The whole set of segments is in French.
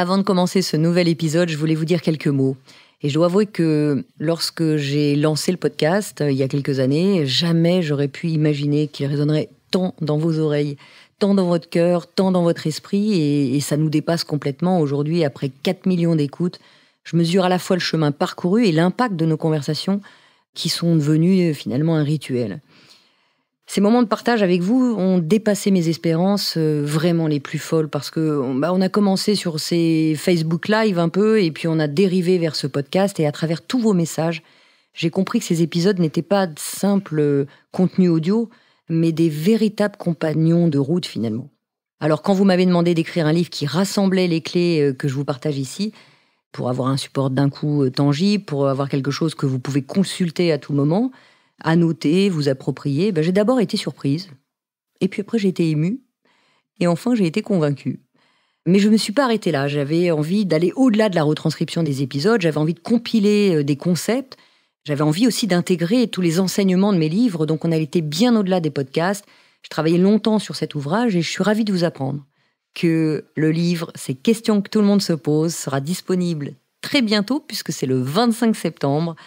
Avant de commencer ce nouvel épisode, je voulais vous dire quelques mots. Et je dois avouer que lorsque j'ai lancé le podcast, il y a quelques années, jamais j'aurais pu imaginer qu'il résonnerait tant dans vos oreilles, tant dans votre cœur, tant dans votre esprit, et ça nous dépasse complètement. Aujourd'hui, après 4 millions d'écoutes, je mesure à la fois le chemin parcouru et l'impact de nos conversations qui sont devenues finalement un rituel. Ces moments de partage avec vous ont dépassé mes espérances vraiment les plus folles parce que on a commencé sur ces Facebook Live un peu et puis on a dérivé vers ce podcast et à travers tous vos messages, j'ai compris que ces épisodes n'étaient pas de simples contenus audio, mais des véritables compagnons de route finalement. Alors quand vous m'avez demandé d'écrire un livre qui rassemblait les clés que je vous partage ici, pour avoir un support d'un coup tangible, pour avoir quelque chose que vous pouvez consulter à tout moment, à noter, vous approprier, j'ai d'abord été surprise. Et puis après, j'ai été émue. Et enfin, j'ai été convaincue. Mais je ne me suis pas arrêtée là. J'avais envie d'aller au-delà de la retranscription des épisodes. J'avais envie de compiler des concepts. J'avais envie aussi d'intégrer tous les enseignements de mes livres. Donc, on a été bien au-delà des podcasts. Je travaillais longtemps sur cet ouvrage et je suis ravie de vous apprendre que le livre, ces questions que tout le monde se pose, sera disponible très bientôt puisque c'est le 25 septembre.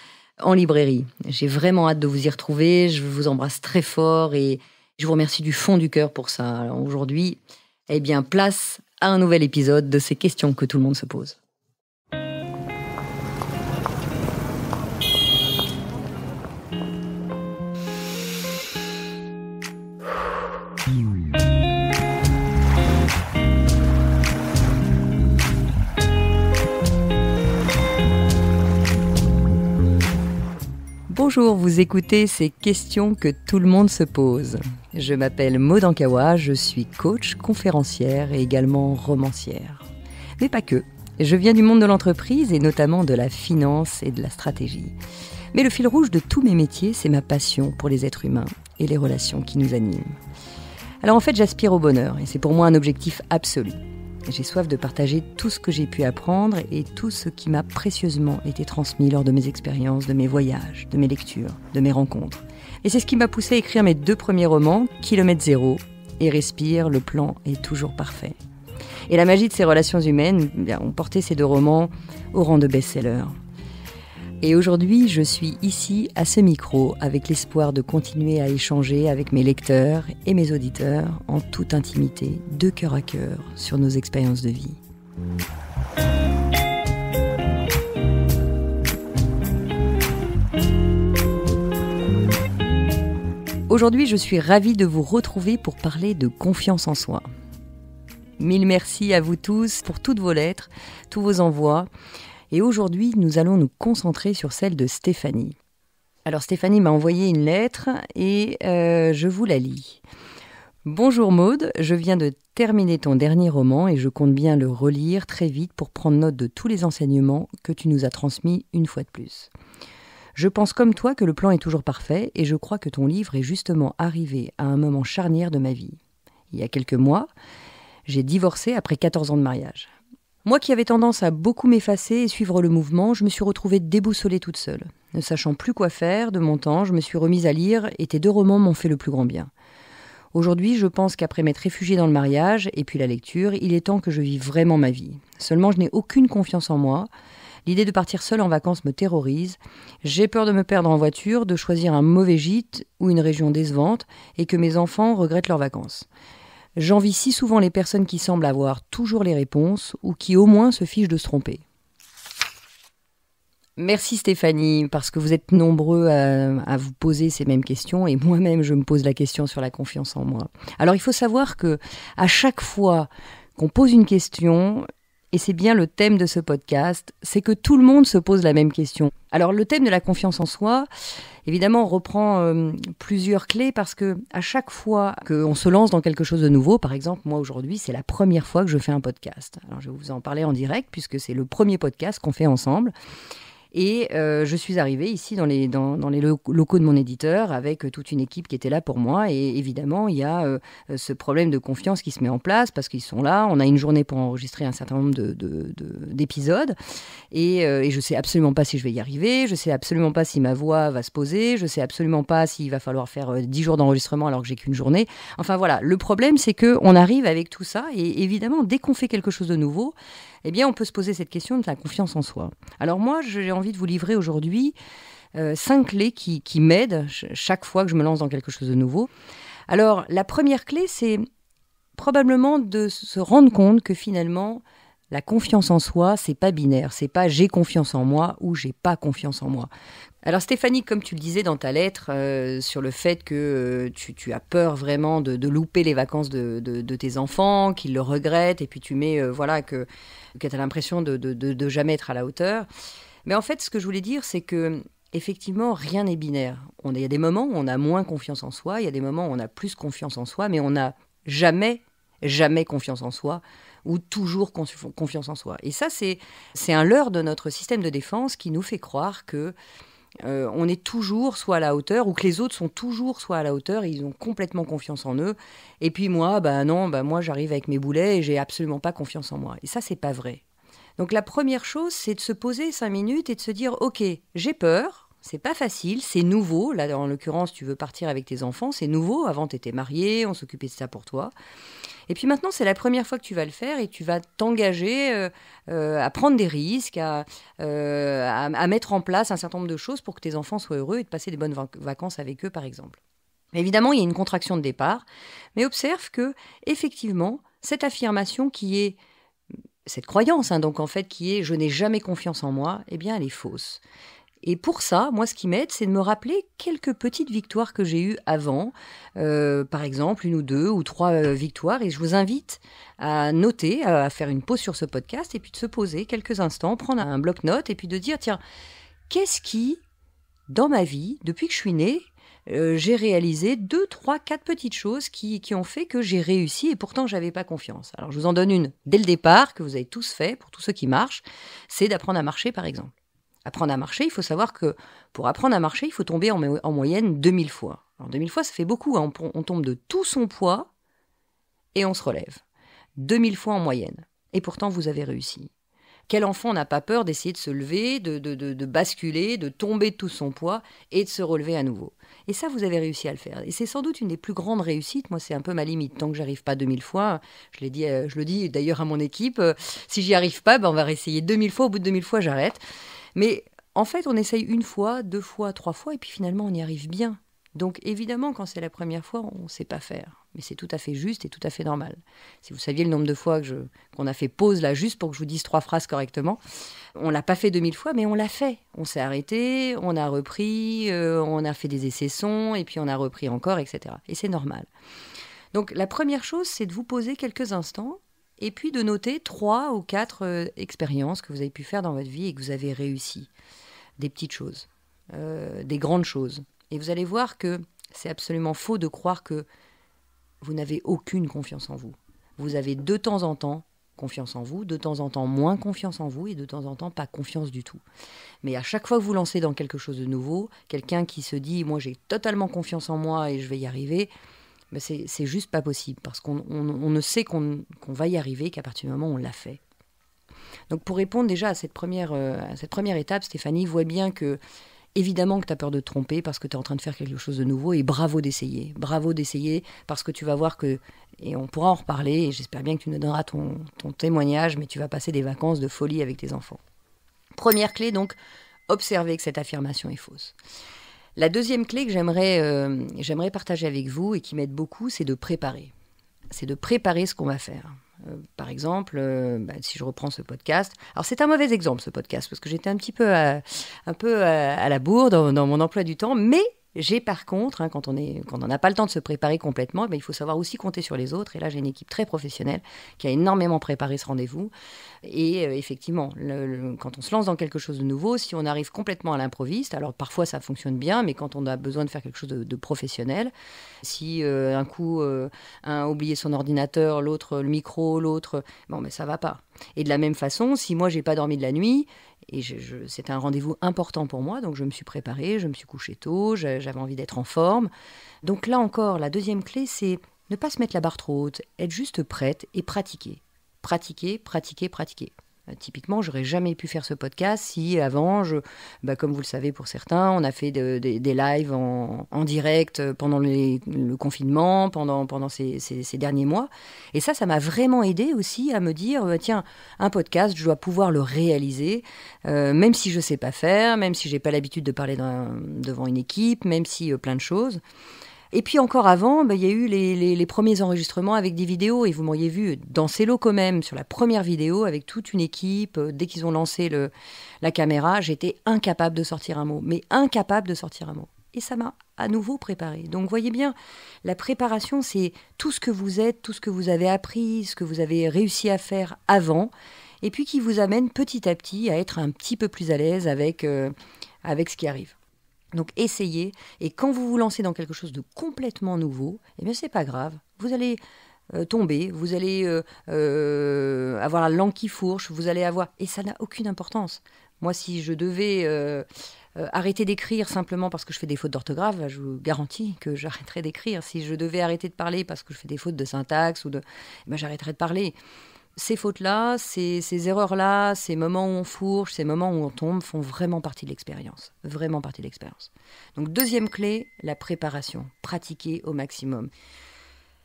En librairie. J'ai vraiment hâte de vous y retrouver. Je vous embrasse très fort et je vous remercie du fond du cœur pour ça. Alors aujourd'hui, place à un nouvel épisode de ces questions que tout le monde se pose. Bonjour, vous écoutez ces questions que tout le monde se pose. Je m'appelle Maud Ankawa, je suis coach, conférencière et également romancière. Mais pas que. Je viens du monde de l'entreprise et notamment de la finance et de la stratégie. Mais le fil rouge de tous mes métiers, c'est ma passion pour les êtres humains et les relations qui nous animent. Alors en fait, j'aspire au bonheur et c'est pour moi un objectif absolu. J'ai soif de partager tout ce que j'ai pu apprendre et tout ce qui m'a précieusement été transmis lors de mes expériences, de mes voyages, de mes lectures, de mes rencontres. Et c'est ce qui m'a poussé à écrire mes 2 premiers romans, Kilomètre Zéro et Respire, le plan est toujours parfait. Et la magie de ces relations humaines ont porté ces 2 romans au rang de best-sellers. Et aujourd'hui, je suis ici, à ce micro, avec l'espoir de continuer à échanger avec mes lecteurs et mes auditeurs en toute intimité, de cœur à cœur, sur nos expériences de vie. Aujourd'hui, je suis ravie de vous retrouver pour parler de confiance en soi. Mille merci à vous tous pour toutes vos lettres, tous vos envois. Et aujourd'hui, nous allons nous concentrer sur celle de Stéphanie. Alors Stéphanie m'a envoyé une lettre et je vous la lis. Bonjour Maud, je viens de terminer ton dernier roman et je compte bien le relire très vite pour prendre note de tous les enseignements que tu nous as transmis une fois de plus. Je pense comme toi que le plan est toujours parfait et je crois que ton livre est justement arrivé à un moment charnière de ma vie. Il y a quelques mois, j'ai divorcé après 14 ans de mariage. Moi qui avais tendance à beaucoup m'effacer et suivre le mouvement, je me suis retrouvée déboussolée toute seule. Ne sachant plus quoi faire de mon temps, je me suis remise à lire et tes 2 romans m'ont fait le plus grand bien. Aujourd'hui, je pense qu'après m'être réfugiée dans le mariage et puis la lecture, il est temps que je vive vraiment ma vie. Seulement, je n'ai aucune confiance en moi. L'idée de partir seule en vacances me terrorise. J'ai peur de me perdre en voiture, de choisir un mauvais gîte ou une région décevante et que mes enfants regrettent leurs vacances. J'envie si souvent les personnes qui semblent avoir toujours les réponses ou qui au moins se fichent de se tromper. Merci Stéphanie, parce que vous êtes nombreux à vous poser ces mêmes questions et moi-même je me pose la question sur la confiance en moi. Alors il faut savoir que à chaque fois qu'on pose une question, et c'est bien le thème de ce podcast, c'est que tout le monde se pose la même question. Alors le thème de la confiance en soi, évidemment, reprend plusieurs clés parce que à chaque fois qu'on se lance dans quelque chose de nouveau, par exemple, moi aujourd'hui, c'est la première fois que je fais un podcast. Alors je vais vous en parler en direct puisque c'est le premier podcast qu'on fait ensemble. Et je suis arrivée ici dans les locaux de mon éditeur avec toute une équipe qui était là pour moi. Et évidemment, il y a ce problème de confiance qui se met en place parce qu'ils sont là. On a une journée pour enregistrer un certain nombre d'épisodes. Et je ne sais absolument pas si je vais y arriver. Je ne sais absolument pas si ma voix va se poser. Je ne sais absolument pas s'il va falloir faire 10 jours d'enregistrement alors que j'ai qu'une journée. Enfin voilà, le problème, c'est qu'on arrive avec tout ça. Et évidemment, dès qu'on fait quelque chose de nouveau, eh bien, on peut se poser cette question de la confiance en soi. Alors moi, j'ai envie de vous livrer aujourd'hui 5 clés qui m'aident chaque fois que je me lance dans quelque chose de nouveau. Alors, la première clé, c'est probablement de se rendre compte que finalement, la confiance en soi, c'est pas binaire. C'est pas j'ai confiance en moi ou j'ai pas confiance en moi. Alors Stéphanie, comme tu le disais dans ta lettre, sur le fait que tu as peur vraiment de louper les vacances de tes enfants, qu'ils le regrettent, et puis tu mets que tu as l'impression de jamais être à la hauteur. Mais en fait, ce que je voulais dire, c'est que effectivement, rien n'est binaire. Il y a des moments où on a moins confiance en soi, il y a des moments où on a plus confiance en soi, mais on n'a jamais confiance en soi, ou toujours confiance en soi. Et ça, c'est un leurre de notre système de défense qui nous fait croire que on est toujours soit à la hauteur, ou que les autres sont toujours soit à la hauteur, et ils ont complètement confiance en eux. Et puis moi, moi j'arrive avec mes boulets et j'ai absolument pas confiance en moi. Et ça, c'est pas vrai. Donc la première chose, c'est de se poser 5 minutes et de se dire, ok, j'ai peur, c'est pas facile, c'est nouveau. Là, en l'occurrence, tu veux partir avec tes enfants, c'est nouveau. Avant, tu étais marié, on s'occupait de ça pour toi. Et puis maintenant, c'est la première fois que tu vas le faire et tu vas t'engager à prendre des risques, à mettre en place un certain nombre de choses pour que tes enfants soient heureux et de passer des bonnes vacances avec eux, par exemple. Évidemment, il y a une contraction de départ, mais observe que, effectivement, cette affirmation qui est cette croyance, donc en fait, qui est « je n'ai jamais confiance en moi », eh bien, elle est fausse. Et pour ça, moi, ce qui m'aide, c'est de me rappeler quelques petites victoires que j'ai eues avant, par exemple, 1 ou 2 ou 3 victoires, et je vous invite à noter, à faire une pause sur ce podcast, et puis de se poser quelques instants, prendre un bloc-notes, et puis de dire, tiens, qu'est-ce qui, dans ma vie, depuis que je suis née, j'ai réalisé 2, 3, 4 petites choses qui ont fait que j'ai réussi et pourtant j'avais pas confiance. Alors je vous en donne une dès le départ que vous avez tous fait, pour tous ceux qui marchent, c'est d'apprendre à marcher par exemple. Apprendre à marcher, il faut savoir que pour apprendre à marcher, il faut tomber en moyenne 2000 fois. Alors 2000 fois, ça fait beaucoup, hein. On tombe de tout son poids et on se relève. 2000 fois en moyenne. Et pourtant, vous avez réussi. Quel enfant n'a pas peur d'essayer de se lever, de basculer, de tomber de tout son poids et de se relever à nouveau? Et ça, vous avez réussi à le faire. Et c'est sans doute une des plus grandes réussites. Moi, c'est un peu ma limite. Tant que j'arrive pas 2000 fois, je le dis d'ailleurs à mon équipe, si j'y arrive pas, on va réessayer 2000 fois. Au bout de 2000 fois, j'arrête. Mais en fait, on essaye 1 fois, 2 fois, 3 fois, et puis finalement, on y arrive bien. Donc évidemment, quand c'est la première fois, on ne sait pas faire. Mais c'est tout à fait juste et tout à fait normal. Si vous saviez le nombre de fois qu'on a fait pause là, juste pour que je vous dise 3 phrases correctement, on ne l'a pas fait 2000 fois, mais on l'a fait. On s'est arrêté, on a repris, on a fait des essais-sons, et puis on a repris encore, etc. Et c'est normal. Donc la première chose, c'est de vous poser quelques instants, et puis de noter 3 ou 4 expériences que vous avez pu faire dans votre vie et que vous avez réussi. Des petites choses, des grandes choses. Et vous allez voir que c'est absolument faux de croire que vous n'avez aucune confiance en vous. Vous avez de temps en temps confiance en vous, de temps en temps moins confiance en vous et de temps en temps pas confiance du tout. Mais à chaque fois que vous lancez dans quelque chose de nouveau, quelqu'un qui se dit « moi j'ai totalement confiance en moi et je vais y arriver », c'est juste pas possible parce qu'on ne sait qu'on va y arriver qu'à partir du moment où on l'a fait. Donc pour répondre déjà à cette première étape, Stéphanie, vois bien que évidemment que tu as peur de te tromper parce que tu es en train de faire quelque chose de nouveau et bravo d'essayer. Bravo d'essayer parce que tu vas voir que, et on pourra en reparler, et j'espère bien que tu nous donneras ton témoignage, mais tu vas passer des vacances de folie avec tes enfants. Première clé donc, observer que cette affirmation est fausse. La deuxième clé que j'aimerais partager avec vous et qui m'aide beaucoup, c'est de préparer. C'est de préparer ce qu'on va faire. Par exemple, si je reprends ce podcast, alors c'est un mauvais exemple ce podcast parce que j'étais un peu à la bourre dans mon emploi du temps, mais j'ai par contre, quand on n'a pas le temps de se préparer complètement, il faut savoir aussi compter sur les autres. Et là, j'ai une équipe très professionnelle qui a énormément préparé ce rendez-vous. Et effectivement, quand on se lance dans quelque chose de nouveau, si on arrive complètement à l'improviste, alors parfois ça fonctionne bien, mais quand on a besoin de faire quelque chose de professionnel, si un coup un a oublié son ordinateur, l'autre le micro, l'autre, ça va pas. Et de la même façon, si moi j'ai pas dormi de la nuit, et c'était un rendez-vous important pour moi, donc je me suis préparée, je me suis couchée tôt, j'avais envie d'être en forme. Donc là encore, la deuxième clé, c'est ne pas se mettre la barre trop haute, être juste prête et pratiquer. Pratiquer, pratiquer, pratiquer. Typiquement, j'aurais jamais pu faire ce podcast si avant, comme vous le savez pour certains, on a fait des lives en direct pendant le confinement, pendant ces derniers mois. Et ça m'a vraiment aidé aussi à me dire, tiens, un podcast, je dois pouvoir le réaliser, même si je sais pas faire, même si j'ai pas l'habitude de parler devant une équipe, même si plein de choses. Et puis encore avant, il y a eu les premiers enregistrements avec des vidéos. Et vous m'auriez vu dans ces locaux même, sur la première vidéo, avec toute une équipe. Dès qu'ils ont lancé la caméra, j'étais incapable de sortir un mot. Mais incapable de sortir un mot. Et ça m'a à nouveau préparé. Donc voyez bien, la préparation, c'est tout ce que vous êtes, tout ce que vous avez appris, ce que vous avez réussi à faire avant. Et puis qui vous amène petit à petit à être un petit peu plus à l'aise avec ce qui arrive. Donc essayez, et quand vous vous lancez dans quelque chose de complètement nouveau, eh bien c'est pas grave, vous allez tomber, vous allez avoir la langue qui fourche, vous allez avoir... Et ça n'a aucune importance. Moi, si je devais arrêter d'écrire simplement parce que je fais des fautes d'orthographe, je vous garantis que j'arrêterais d'écrire. Si je devais arrêter de parler parce que je fais des fautes de syntaxe, j'arrêterais de parler. Ces fautes-là, ces erreurs-là, ces moments où on fourche, ces moments où on tombe font vraiment partie de l'expérience. Vraiment partie de l'expérience. Donc deuxième clé, la préparation. Pratiquer au maximum.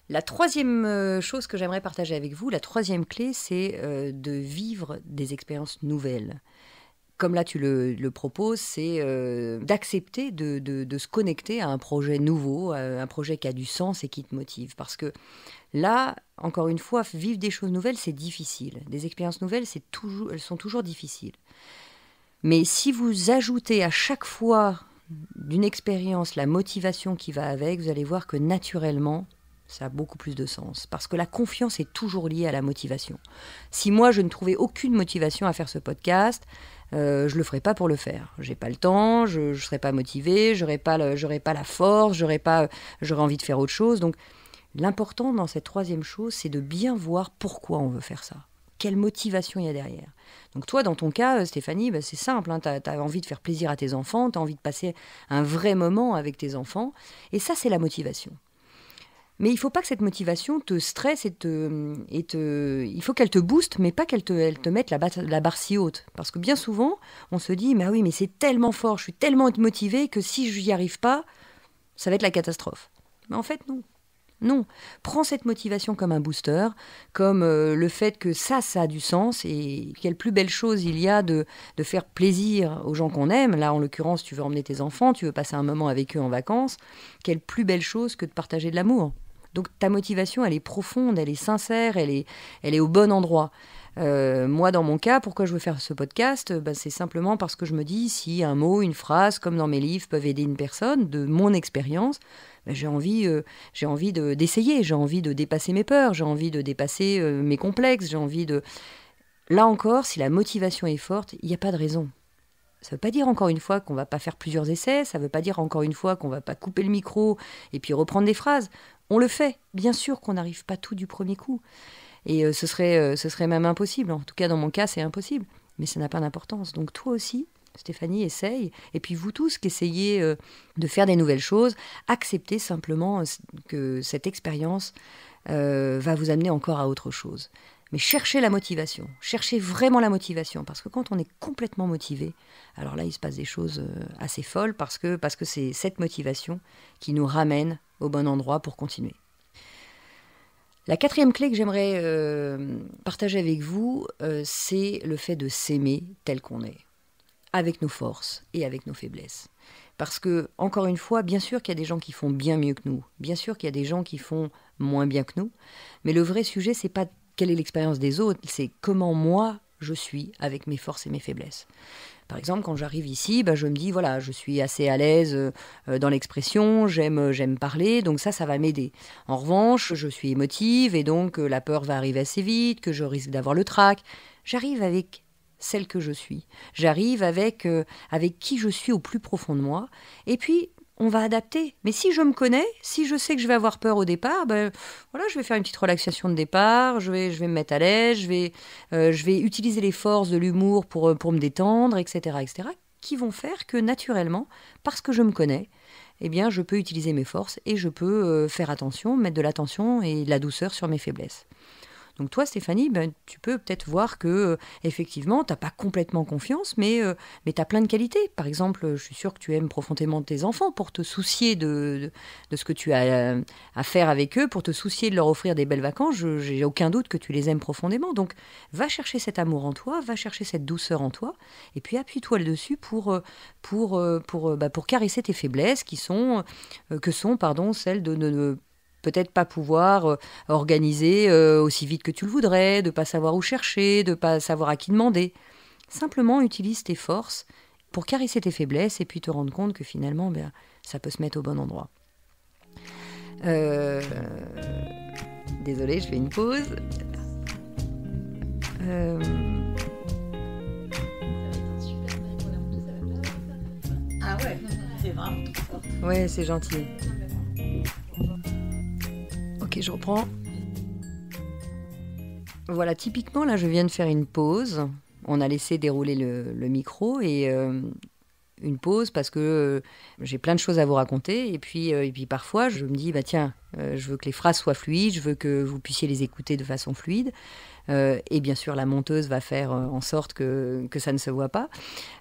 La troisième chose que j'aimerais partager avec vous, la troisième clé, c'est de vivre des expériences nouvelles. Comme là tu le proposes, c'est d'accepter de se connecter à un projet nouveau, à un projet qui a du sens et qui te motive. Parce que là, encore une fois, vivre des choses nouvelles, c'est difficile. Des expériences nouvelles, elles sont toujours difficiles. Mais si vous ajoutez à chaque fois d'une expérience la motivation qui va avec, vous allez voir que naturellement, ça a beaucoup plus de sens. Parce que la confiance est toujours liée à la motivation. Si moi, je ne trouvais aucune motivation à faire ce podcast, je le ferai pas pour le faire. J'ai pas le temps, je serai pas motivée, j'aurai pas la force, j'aurai envie de faire autre chose. Donc, l'important dans cette troisième chose, c'est de bien voir pourquoi on veut faire ça. Quelle motivation il y a derrière. Donc toi, dans ton cas, Stéphanie, c'est simple. Hein, tu as envie de faire plaisir à tes enfants, tu as envie de passer un vrai moment avec tes enfants. Et ça, c'est la motivation. Mais il ne faut pas que cette motivation te stresse il faut qu'elle te booste, mais pas qu'elle te mette la barre si haute. Parce que bien souvent, on se dit, mais oui, mais c'est tellement fort, je suis tellement motivée que si je n'y arrive pas, ça va être la catastrophe. Mais en fait, non. Non. Prends cette motivation comme un booster, comme le fait que ça a du sens, et quelle plus belle chose il y a de faire plaisir aux gens qu'on aime. Là, en l'occurrence, tu veux emmener tes enfants, tu veux passer un moment avec eux en vacances. Quelle plus belle chose que de partager de l'amour. Donc ta motivation, elle est profonde, elle est sincère, elle est au bon endroit. Moi, dans mon cas, pourquoi je veux faire ce podcast, c'est simplement parce que je me dis, si un mot, une phrase, comme dans mes livres, peuvent aider une personne, de mon expérience, j'ai envie d'essayer, j'ai envie de dépasser mes peurs, j'ai envie de dépasser mes complexes, j'ai envie de... Là encore, si la motivation est forte, il n'y a pas de raison. Ça ne veut pas dire encore une fois qu'on ne va pas faire plusieurs essais, ça ne veut pas dire encore une fois qu'on ne va pas couper le micro et puis reprendre des phrases. On le fait, bien sûr qu'on n'arrive pas tout du premier coup. Et ce serait même impossible. En tout cas, dans mon cas, c'est impossible. Mais ça n'a pas d'importance. Donc toi aussi, Stéphanie, essaye. Et puis vous tous qui essayez de faire des nouvelles choses, acceptez simplement que cette expérience va vous amener encore à autre chose. Mais cherchez la motivation. Cherchez vraiment la motivation. Parce que quand on est complètement motivé, alors là, il se passe des choses assez folles parce que c'est cette motivation qui nous ramène au bon endroit pour continuer. La quatrième clé que j'aimerais partager avec vous, c'est le fait de s'aimer tel qu'on est, avec nos forces et avec nos faiblesses. Parce que, encore une fois, bien sûr qu'il y a des gens qui font bien mieux que nous, bien sûr qu'il y a des gens qui font moins bien que nous, mais le vrai sujet, c'est pas quelle est l'expérience des autres, c'est comment moi je suis avec mes forces et mes faiblesses. Par exemple, quand j'arrive ici, je me dis, voilà, je suis assez à l'aise dans l'expression, j'aime parler, donc ça va m'aider. En revanche, je suis émotive et donc la peur va arriver assez vite, que je risque d'avoir le trac. J'arrive avec celle que je suis. J'arrive avec qui je suis au plus profond de moi. Et puis, on va adapter. Mais si je me connais, si je sais que je vais avoir peur au départ, voilà, je vais faire une petite relaxation de départ, je vais me mettre à l'aise, je vais utiliser les forces de l'humour pour me détendre, etc., qui vont faire que naturellement, parce que je me connais, eh bien, je peux utiliser mes forces et je peux faire attention, mettre de l'attention et de la douceur sur mes faiblesses. Donc toi, Stéphanie, tu peux peut-être voir que effectivement, tu n'as pas complètement confiance, mais tu as plein de qualités. Par exemple, je suis sûre que tu aimes profondément tes enfants pour te soucier de ce que tu as à faire avec eux, pour te soucier de leur offrir des belles vacances. Je n'ai aucun doute que tu les aimes profondément. Donc, va chercher cet amour en toi, va chercher cette douceur en toi, et puis appuie-toi dessus pour caresser tes faiblesses qui sont, celles de ne peut-être pas pouvoir organiser aussi vite que tu le voudrais, de ne pas savoir où chercher, de ne pas savoir à qui demander. Simplement, utilise tes forces pour caresser tes faiblesses et puis te rendre compte que finalement, ça peut se mettre au bon endroit. Désolée, je fais une pause. Ah ouais, c'est vraiment trop fort. Ouais, c'est gentil. Ok, je reprends. Voilà, typiquement, là, je viens de faire une pause. On a laissé dérouler le micro et une pause parce que j'ai plein de choses à vous raconter. Et puis parfois, je me dis, tiens, je veux que les phrases soient fluides, je veux que vous puissiez les écouter de façon fluide. Et bien sûr, la monteuse va faire en sorte que ça ne se voit pas.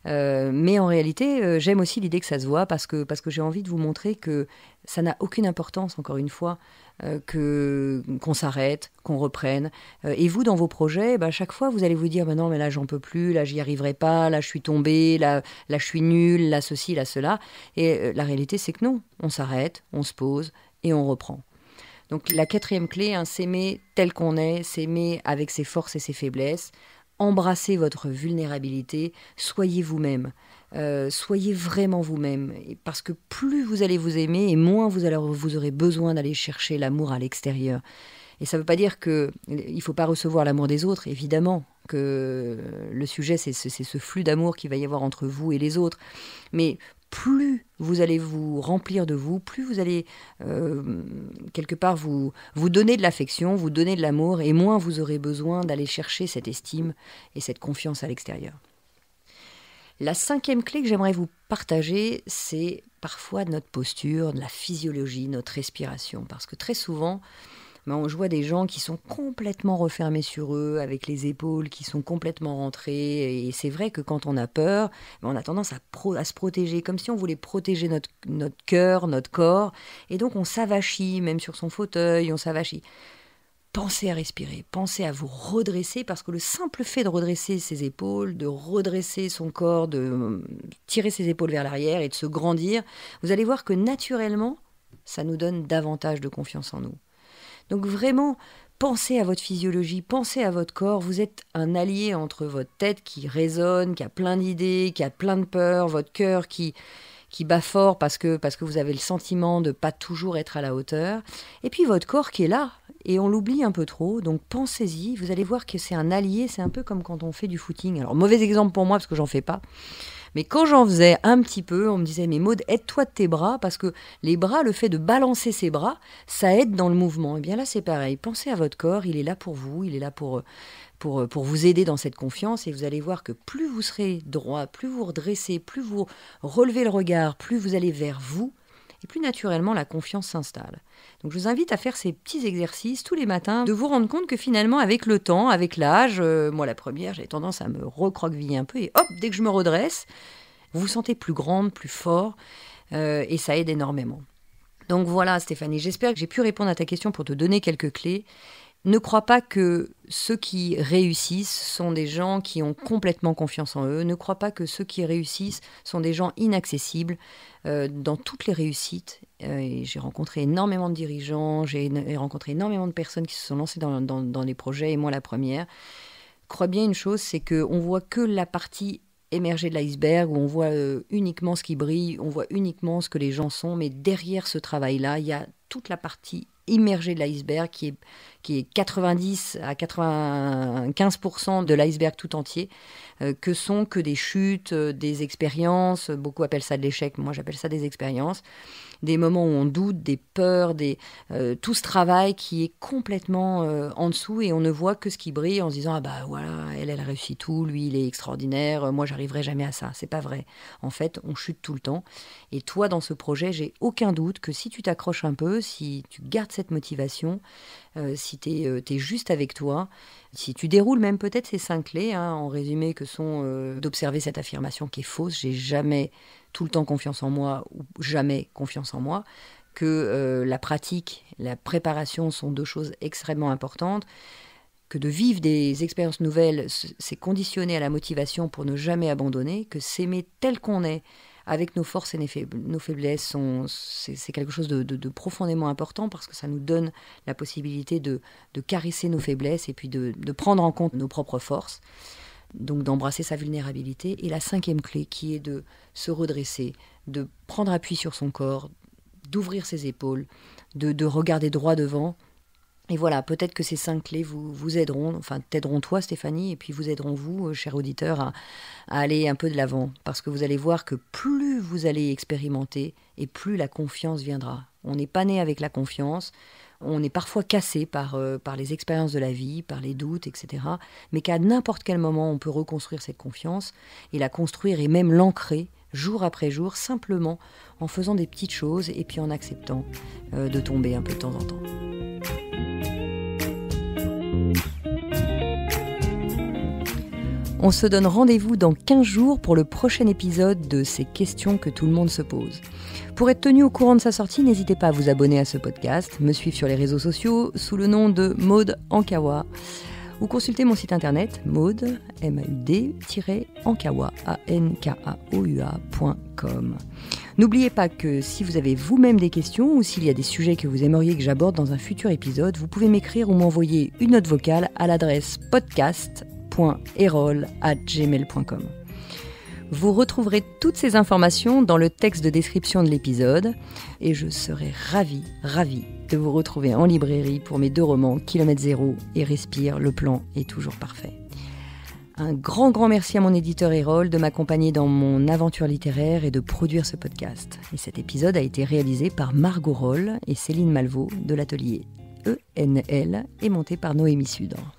Mais en réalité, j'aime aussi l'idée que ça se voit parce que j'ai envie de vous montrer que ça n'a aucune importance, encore une fois, qu'on s'arrête, qu'on reprenne. Et vous, dans vos projets, chaque fois, vous allez vous dire non, mais là, j'en peux plus, là, j'y arriverai pas, là, je suis tombée, là, je suis nulle, là, ceci, là, cela. Et la réalité, c'est que non, on s'arrête, on se pose et on reprend. Donc la 4e clé, s'aimer tel qu'on est, s'aimer avec ses forces et ses faiblesses, embrassez votre vulnérabilité, soyez vous-même, soyez vraiment vous-même, parce que plus vous allez vous aimer et moins vous aurez besoin d'aller chercher l'amour à l'extérieur. Et ça ne veut pas dire qu'il ne faut pas recevoir l'amour des autres, évidemment, que le sujet c'est ce flux d'amour qu'il va y avoir entre vous et les autres, mais plus vous allez vous remplir de vous, plus vous allez quelque part vous donner de l'affection, vous donner de l'amour, et moins vous aurez besoin d'aller chercher cette estime et cette confiance à l'extérieur. La 5e clé que j'aimerais vous partager, c'est parfois notre posture, de la physiologie, notre respiration. Parce que très souvent, je vois des gens qui sont complètement refermés sur eux, avec les épaules qui sont complètement rentrées. Et c'est vrai que quand on a peur, on a tendance à se protéger, comme si on voulait protéger notre cœur, notre corps. Et donc on s'avachit, même sur son fauteuil, on s'avachit. Pensez à respirer, pensez à vous redresser, parce que le simple fait de redresser ses épaules, de redresser son corps, de tirer ses épaules vers l'arrière et de se grandir, vous allez voir que naturellement, ça nous donne davantage de confiance en nous. Donc vraiment, pensez à votre physiologie, pensez à votre corps. Vous êtes un allié entre votre tête qui résonne, qui a plein d'idées, qui a plein de peurs, votre cœur qui bat fort parce que vous avez le sentiment de ne pas toujours être à la hauteur, et puis votre corps qui est là, et on l'oublie un peu trop. Donc pensez-y, vous allez voir que c'est un allié, c'est un peu comme quand on fait du footing. Alors mauvais exemple pour moi parce que j'en fais pas. Mais quand j'en faisais un petit peu, on me disait « Mais Maud, aide-toi de tes bras » parce que les bras, le fait de balancer ses bras, ça aide dans le mouvement. Et bien là, c'est pareil. Pensez à votre corps, il est là pour vous, il est là pour vous aider dans cette confiance. Et vous allez voir que plus vous serez droit, plus vous redressez, plus vous relevez le regard, plus vous allez vers vous, et plus naturellement la confiance s'installe. Donc je vous invite à faire ces petits exercices tous les matins, de vous rendre compte que finalement avec le temps, avec l'âge, moi la première, j'avais tendance à me recroqueviller un peu, et hop, dès que je me redresse, vous vous sentez plus grande, plus fort, et ça aide énormément. Donc voilà Stéphanie, j'espère que j'ai pu répondre à ta question pour te donner quelques clés. Ne crois pas que ceux qui réussissent sont des gens qui ont complètement confiance en eux. Ne crois pas que ceux qui réussissent sont des gens inaccessibles. Dans toutes les réussites, et j'ai rencontré énormément de dirigeants, j'ai rencontré énormément de personnes qui se sont lancées dans les projets, et moi la première. Crois bien une chose, c'est qu'on voit que la partie émergée de l'iceberg, où on voit uniquement ce qui brille, on voit uniquement ce que les gens sont, mais derrière ce travail-là, il y a toute la partie immergée de l'iceberg qui est 90 à 95% de l'iceberg tout entier, que sont que des chutes, des expériences, beaucoup appellent ça de l'échec, moi j'appelle ça des expériences, des moments où on doute, des peurs, tout ce travail qui est complètement en dessous, et on ne voit que ce qui brille en se disant « Ah bah voilà, elle réussit tout, lui il est extraordinaire, moi j'arriverai jamais à ça ». C'est pas vrai. En fait, on chute tout le temps. Et toi, dans ce projet, j'ai aucun doute que si tu t'accroches un peu, veux, si tu gardes cette motivation, si tu es juste avec toi, si tu déroules même peut-être ces 5 clés, en résumé, que sont d'observer cette affirmation qui est fausse, j'ai jamais tout le temps confiance en moi ou jamais confiance en moi, que la pratique, la préparation sont 2 choses extrêmement importantes, que de vivre des expériences nouvelles, c'est conditionné à la motivation pour ne jamais abandonner, que s'aimer tel qu'on est, avec nos forces et nos faiblesses, c'est quelque chose de profondément important parce que ça nous donne la possibilité de caresser nos faiblesses et puis de prendre en compte nos propres forces, donc d'embrasser sa vulnérabilité. Et la 5e clé qui est de se redresser, de prendre appui sur son corps, d'ouvrir ses épaules, de regarder droit devant. Et voilà, peut-être que ces 5 clés vous aideront, enfin t'aideront toi Stéphanie, et puis vous aideront vous, chers auditeurs, à aller un peu de l'avant. Parce que vous allez voir que plus vous allez expérimenter, et plus la confiance viendra. On n'est pas né avec la confiance, on est parfois cassé par les expériences de la vie, par les doutes, etc. Mais qu'à n'importe quel moment, on peut reconstruire cette confiance, et la construire et même l'ancrer, jour après jour, simplement en faisant des petites choses, et puis en acceptant de tomber un peu de temps en temps. On se donne rendez-vous dans 15 jours pour le prochain épisode de ces questions que tout le monde se pose. Pour être tenu au courant de sa sortie, n'hésitez pas à vous abonner à ce podcast, me suivre sur les réseaux sociaux sous le nom de Maud Ankawa ou consulter mon site internet maud, MAUD-ankawa, ANKAOUA.com. N'oubliez pas que si vous avez vous-même des questions ou s'il y a des sujets que vous aimeriez que j'aborde dans un futur épisode, vous pouvez m'écrire ou m'envoyer une note vocale à l'adresse podcast.erol@gmail.com. Vous retrouverez toutes ces informations dans le texte de description de l'épisode et je serai ravie de vous retrouver en librairie pour mes 2 romans Kilomètre Zéro et Respire, le plan est toujours parfait. Un grand merci à mon éditeur Erol de m'accompagner dans mon aventure littéraire et de produire ce podcast. Et cet épisode a été réalisé par Margot Roll et Céline Malvaux de l'atelier ENL et monté par Noémie Sudre.